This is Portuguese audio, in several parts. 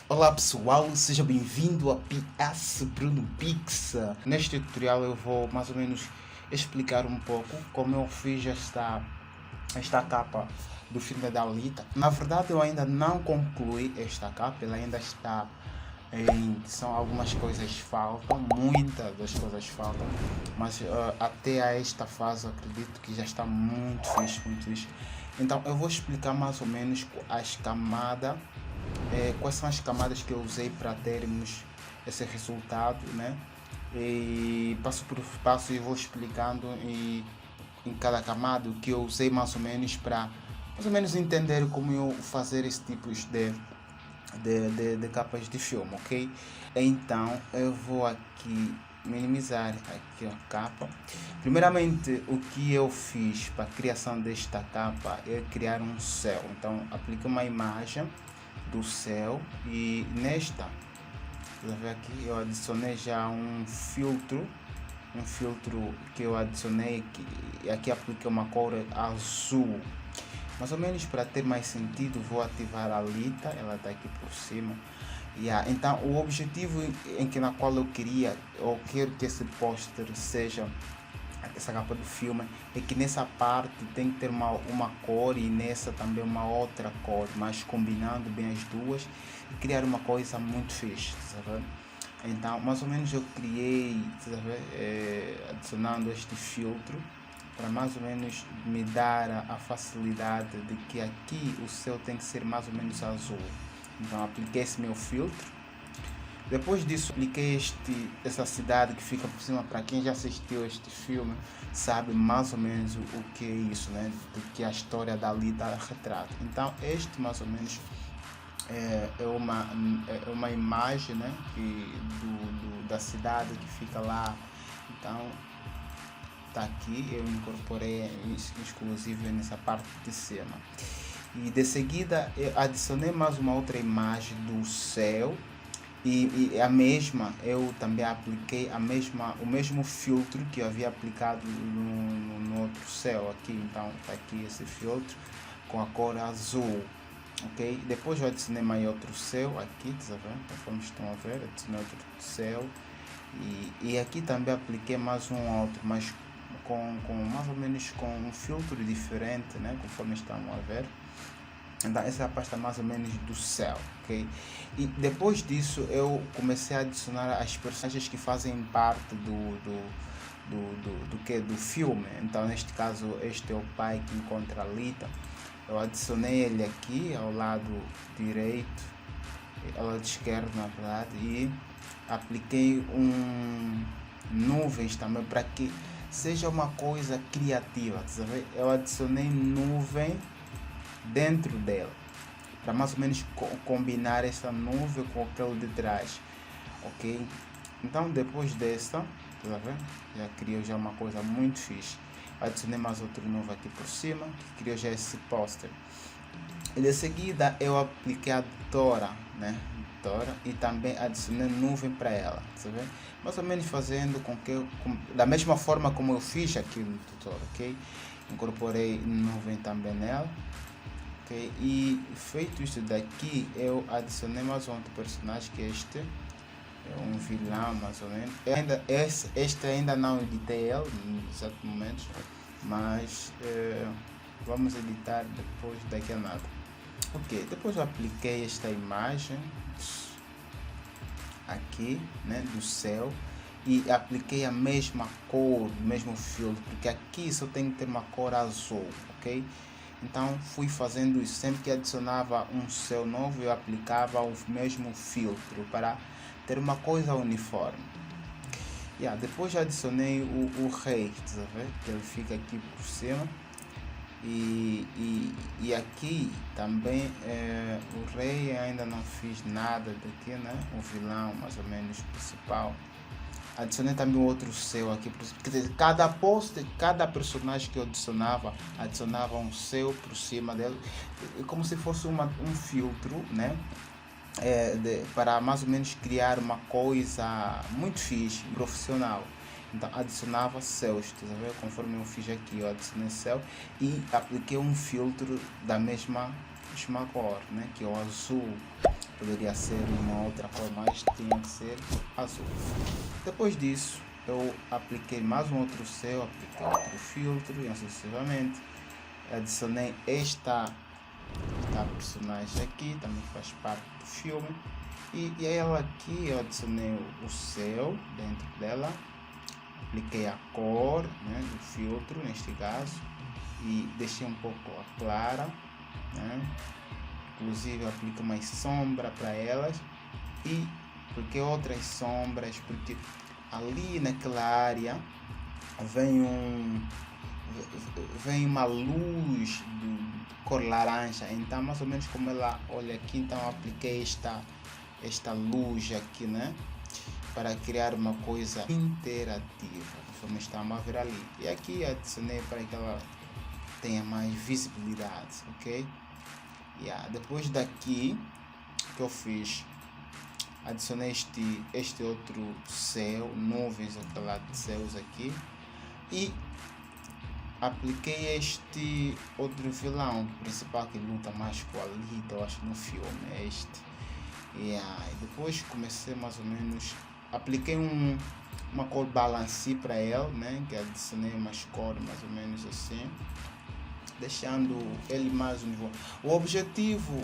Olá pessoal, seja bem-vindo a PS Bruno Pix. Neste tutorial eu vou mais ou menos explicar um pouco como eu fiz esta capa do filme da Alita. Na verdade eu ainda não concluí esta capa, ela ainda está em... São algumas coisas faltam, muitas das coisas faltam, mas até a esta fase eu acredito que já está muito fixe, muito fixe. Então eu vou explicar mais ou menos as camadas, quais são as camadas que eu usei para termos esse resultado, né? E passo por passo e vou explicando em cada camada o que eu usei para mais ou menos entender como eu fazer esse tipo de capas de filme, ok? Então eu vou aqui minimizar aqui a capa. Primeiramente, o que eu fiz para a criação desta capa é criar um céu. Então apliquei uma imagem do céu e nesta, você vê aqui, eu adicionei já um filtro que eu adicionei aqui, aqui apliquei uma cor azul, mais ou menos para ter mais sentido. Vou ativar a Alita, ela está aqui por cima. Então o objetivo na qual eu quero que esse póster seja essa capa do filme é que nessa parte tem que ter uma cor e nessa também uma outra cor, mas combinando bem as duas e criar uma coisa muito fixe, sabe? Então mais ou menos eu criei, sabe, adicionando este filtro para mais ou menos me dar a facilidade de que aqui o céu tem que ser mais ou menos azul. Então apliquei esse meu filtro. Depois disso apliquei essa cidade que fica por cima. Para quem já assistiu este filme sabe mais ou menos o que é isso, né? Do que a história da Lita retrata. Então este mais ou menos é uma imagem, né? Da cidade que fica lá. Então tá aqui, eu incorporei exclusivo nessa parte de cima. E de seguida eu adicionei mais uma outra imagem do céu. E a mesma, eu também apliquei o mesmo filtro que eu havia aplicado no outro céu aqui. Então está aqui esse filtro com a cor azul, ok? Depois eu adicionei mais outro céu aqui, tá vendo? Conforme estão a ver, adicionei outro céu. E aqui também apliquei mais um outro, mas com mais ou menos com um filtro diferente, né? Conforme estão a ver. Então essa é a pasta mais ou menos do céu, ok? E depois disso eu comecei a adicionar as personagens que fazem parte do filme. Então neste caso este é o pai que encontra a Lita. Eu adicionei ele aqui ao lado direito, ao lado esquerdo na verdade, e apliquei nuvens também para que seja uma coisa criativa, sabe? Eu adicionei nuvem dentro dela para mais ou menos combinar essa nuvem com aquele de trás, ok? Então depois dessa, tá vendo? Já criou já uma coisa muito fixe. Adicionei mais outra nuvem aqui por cima que criou já esse póster. E de seguida eu apliquei a Dora, né? Dora, e também adicionei nuvem para ela, sabe? Mais ou menos fazendo da mesma forma como eu fiz aqui no tutorial, ok? Incorporei nuvem também nela. Okay. E feito isso daqui, eu adicionei mais um outro personagem que este é um vilão mais ou menos. Este ainda não editei ele no exato momento, mas vamos editar depois daqui a nada. Ok, depois eu apliquei esta imagem aqui, né, do céu, e apliquei a mesma cor, o mesmo filtro, porque aqui só tem que ter uma cor azul, ok? Então fui fazendo isso, sempre que adicionava um céu novo eu aplicava o mesmo filtro para ter uma coisa uniforme. Depois adicionei o rei, sabe? Que ele fica aqui por cima. E aqui também o rei ainda não fiz nada daqui, né? O vilão mais ou menos principal. Adicionei também outro céu aqui, porque cada personagem que eu adicionava um céu por cima dele, como se fosse um filtro, né? Para mais ou menos criar uma coisa muito fixe, profissional. Então adicionava céus, tá vendo? Conforme eu fiz aqui, eu adicionei céu e apliquei um filtro da mesma mesma cor, né? Que é o azul. Poderia ser uma outra cor, mas tinha que ser azul. Depois disso, eu apliquei mais um outro céu, apliquei outro filtro e assim sucessivamente. Adicionei esta personagem aqui, também faz parte do filme. E ela aqui, eu adicionei o céu dentro dela, apliquei a cor, né, do filtro neste caso, e deixei um pouco a clara, né? Inclusive aplico mais sombra para elas, e porque outras sombras, porque ali naquela área vem uma luz de cor laranja, então mais ou menos como ela olha aqui, então eu apliquei esta luz aqui, né, para criar uma coisa interativa, conforme estamos a ver ali. E aqui adicionei para que ela tenha mais visibilidade, ok? Depois daqui que eu fiz, adicionei este outro céu, nuvens, aquela de céus aqui, e apliquei este outro vilão principal que luta mais com a Lita, eu acho, no filme, é este. E depois comecei mais ou menos, apliquei uma cor balancê para ele, né, que adicionei umas cores mais ou menos assim, deixando ele mais um nível. O objetivo,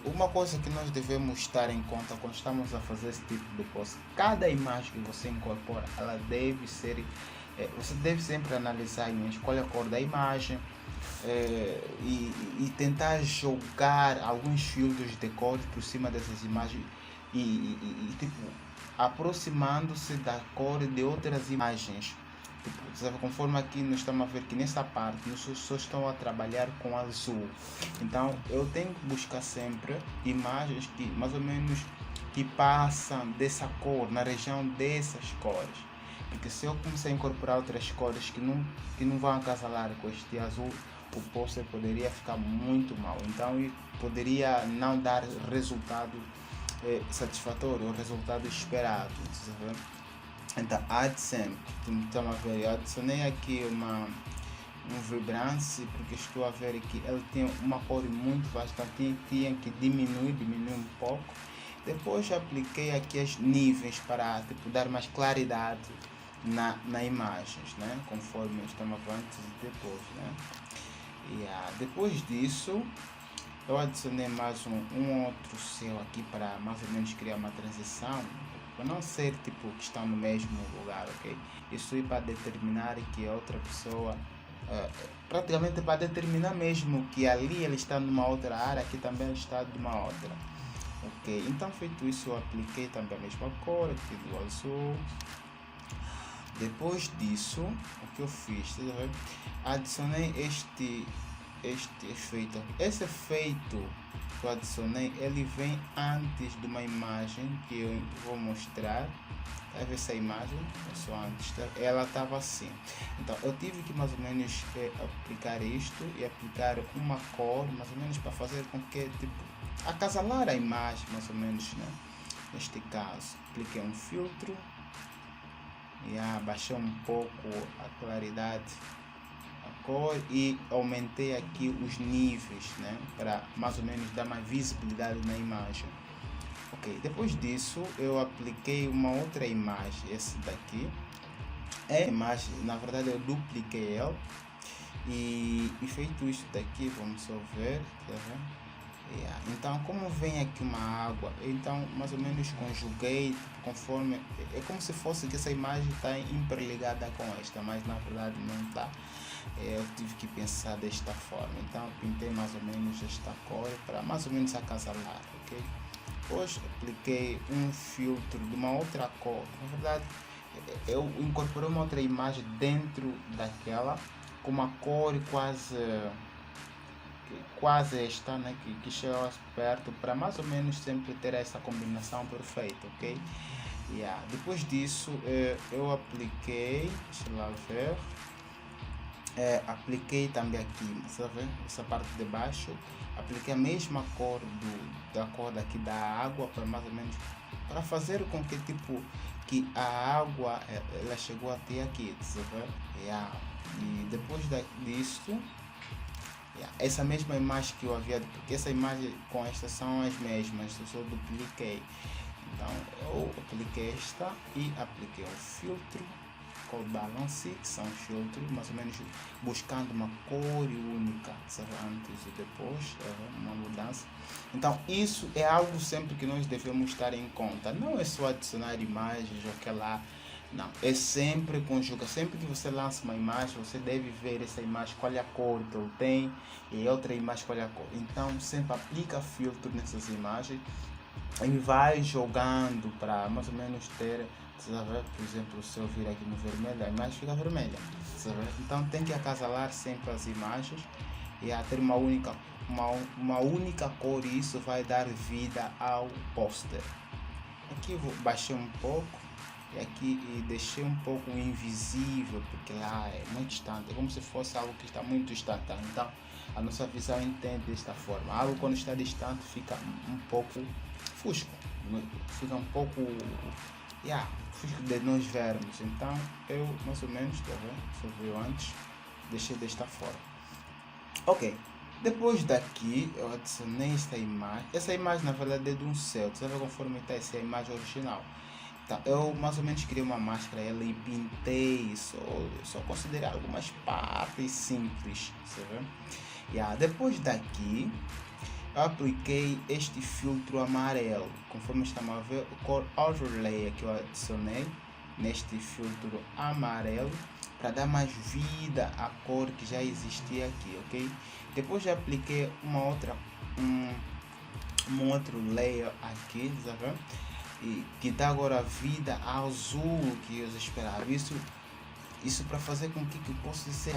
uma coisa que nós devemos estar em conta quando estamos a fazer esse tipo de post, cada imagem que você incorpora, ela deve ser, você deve sempre analisar a imagem, qual é a cor da imagem, e tentar jogar alguns filtros de cor por cima dessas imagens e tipo, aproximando-se da cor de outras imagens. Tipo, conforme aqui nós estamos a ver que nessa parte nós só estão a trabalhar com azul, então eu tenho que buscar sempre imagens que mais ou menos que passam dessa cor, na região dessas cores, porque se eu começar a incorporar outras cores que não vão acasalar com este azul, o pôster poderia ficar muito mal, então poderia não dar resultado satisfatório, o resultado esperado, sabe? Então, então a ver, eu adicionei aqui um vibrance, porque estou a ver que ele tem uma cor muito vasta, tinha que diminuir um pouco. Depois apliquei aqui os níveis para tipo, dar mais claridade na imagens, né? Conforme estamos antes e depois, né? Depois disso, eu adicionei mais um outro céu aqui para mais ou menos criar uma transição, para não ser tipo que estão no mesmo lugar, ok? Isso é para determinar que a outra pessoa, praticamente para determinar mesmo que ali ele está numa outra área, aqui também está de uma outra, ok? Então feito isso, eu apliquei também a mesma cor aqui do azul. Depois disso, o que eu fiz? Adicionei este efeito. Esse efeito que eu adicionei, ele vem antes de uma imagem que eu vou mostrar. Vai ver essa imagem, só antes, ela estava assim. Então eu tive que mais ou menos aplicar isto e aplicar uma cor mais ou menos para fazer com que tipo acasalar a imagem mais ou menos, né? Neste caso apliquei um filtro e abaixei um pouco a claridade, a cor, e aumentei aqui os níveis, né, para mais ou menos dar mais visibilidade na imagem. Ok, depois disso eu apliquei uma outra imagem, esse daqui é a imagem, na verdade eu dupliquei ela e feito isso daqui, vamos só ver, tá vendo? Então como vem aqui uma água, então mais ou menos conjuguei conforme, é como se fosse que essa imagem está interligada com esta, mas na verdade não está. Eu tive que pensar desta forma, então pintei mais ou menos esta cor para mais ou menos acasalar, ok? Depois apliquei um filtro de uma outra cor, na verdade eu incorporei uma outra imagem dentro daquela com uma cor quase esta, né, que chega perto, para mais ou menos sempre ter essa combinação perfeita, ok? Depois disso eu apliquei, deixa lá ver, apliquei também aqui, sabe, essa parte de baixo, apliquei a mesma cor da cor daqui da água, para mais ou menos para fazer com que tipo que a água ela chegou até aqui, sabe? E depois disso Essa mesma imagem que eu havia, porque essa imagem com esta são as mesmas, eu só dupliquei. Então eu apliquei esta e apliquei um filtro com balance, que são filtros mais ou menos buscando uma cor única, sabe? Antes e depois, uma mudança. Então isso é algo sempre que nós devemos ter em conta. Não é só adicionar imagens ou aquela. Não, é sempre conjuga. Sempre que você lança uma imagem, você deve ver essa imagem, qual é a cor que ele tem, e outra imagem, qual é a cor. Então sempre aplica filtro nessas imagens e vai jogando para mais ou menos ter, sabe? Por exemplo, se eu vir aqui no vermelho, a imagem fica vermelha, sabe? Então tem que acasalar sempre as imagens e a ter uma única cor, e isso vai dar vida ao pôster. Aqui eu baixei um pouco e aqui deixei um pouco invisível, porque lá é muito distante, é como se fosse algo que está muito distante. Então a nossa visão entende desta forma. Algo quando está distante fica um pouco fusco, fica um pouco fusco de nós vermos. Então eu mais ou menos, tá vendo? Você viu antes, deixei desta forma. Ok, depois daqui eu adicionei esta imagem. Essa imagem na verdade é de um céu, você vê conforme está, essa é a imagem original. Então, eu mais ou menos criei uma máscara ela e pintei, só considerei algumas partes simples, sabe? Depois daqui eu apliquei este filtro amarelo, conforme estamos a ver, o Color Overlay que eu adicionei neste filtro amarelo para dar mais vida à cor que já existia aqui, ok? Depois já apliquei um outro layer aqui, sabe? E que dá agora vida ao azul que eu esperava. Isso para fazer com que possa ser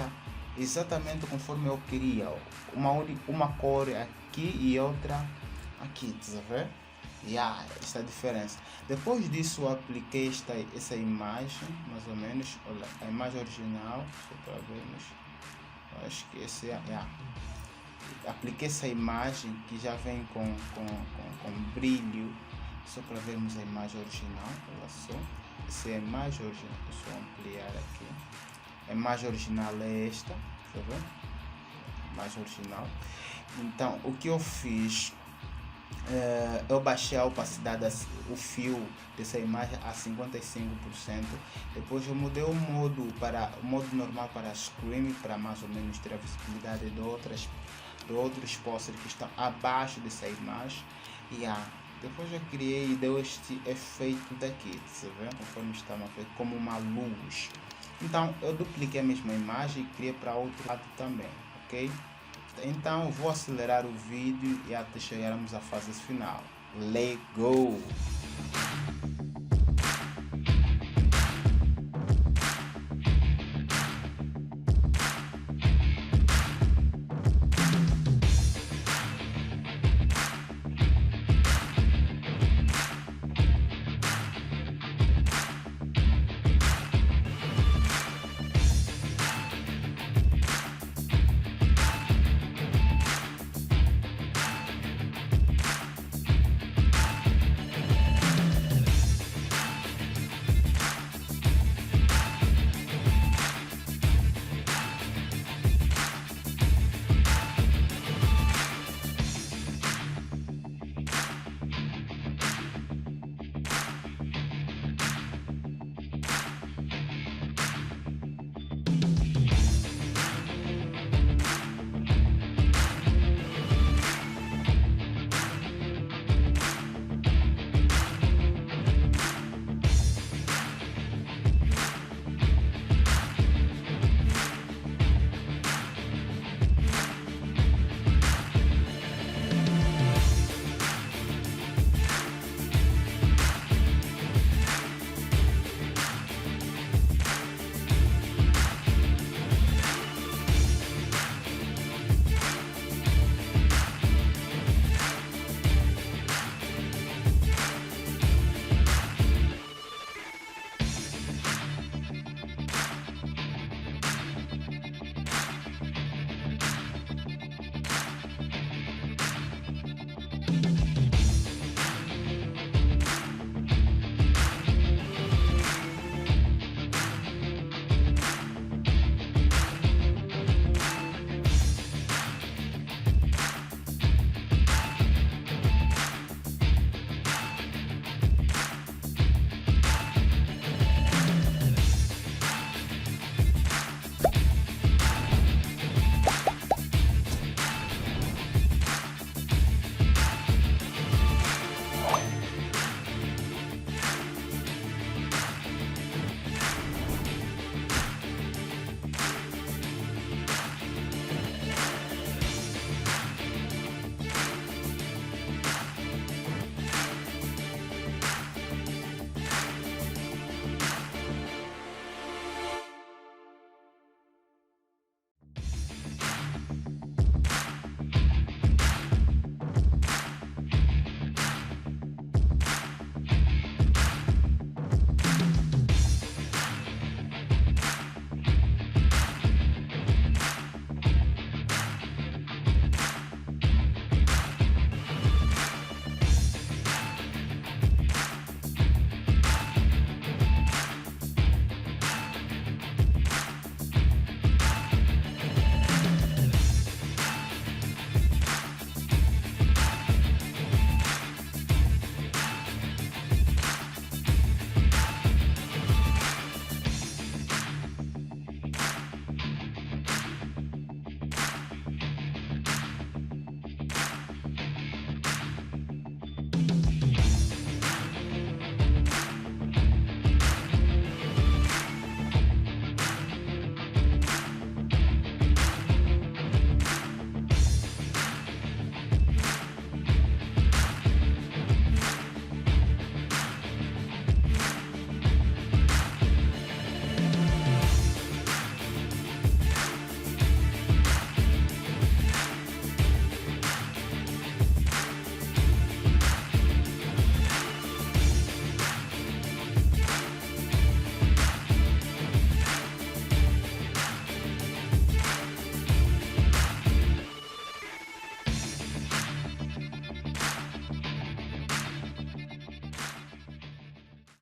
exatamente conforme eu queria. Uma cor aqui e outra aqui, tá vendo? Essa é a diferença. Depois disso eu apliquei essa imagem, mais ou menos, olha, a imagem original, só para vermos. Acho que esse apliquei essa imagem que já vem com brilho, só para vermos a imagem original. Olha só, essa é a imagem original. Deixa eu ampliar aqui. A imagem original é esta, tá vendo? Imagem original. Então o que eu fiz, eu baixei a opacidade, o fio dessa imagem a 55%. Depois eu mudei o modo normal para screen, para mais ou menos ter a visibilidade de outros posters que estão abaixo dessa imagem. Depois eu criei e deu este efeito daqui, você vê? Conforme está como uma luz. Então eu dupliquei a mesma imagem e criei para outro lado também, ok? Então vou acelerar o vídeo e até chegarmos à fase final. Let's go!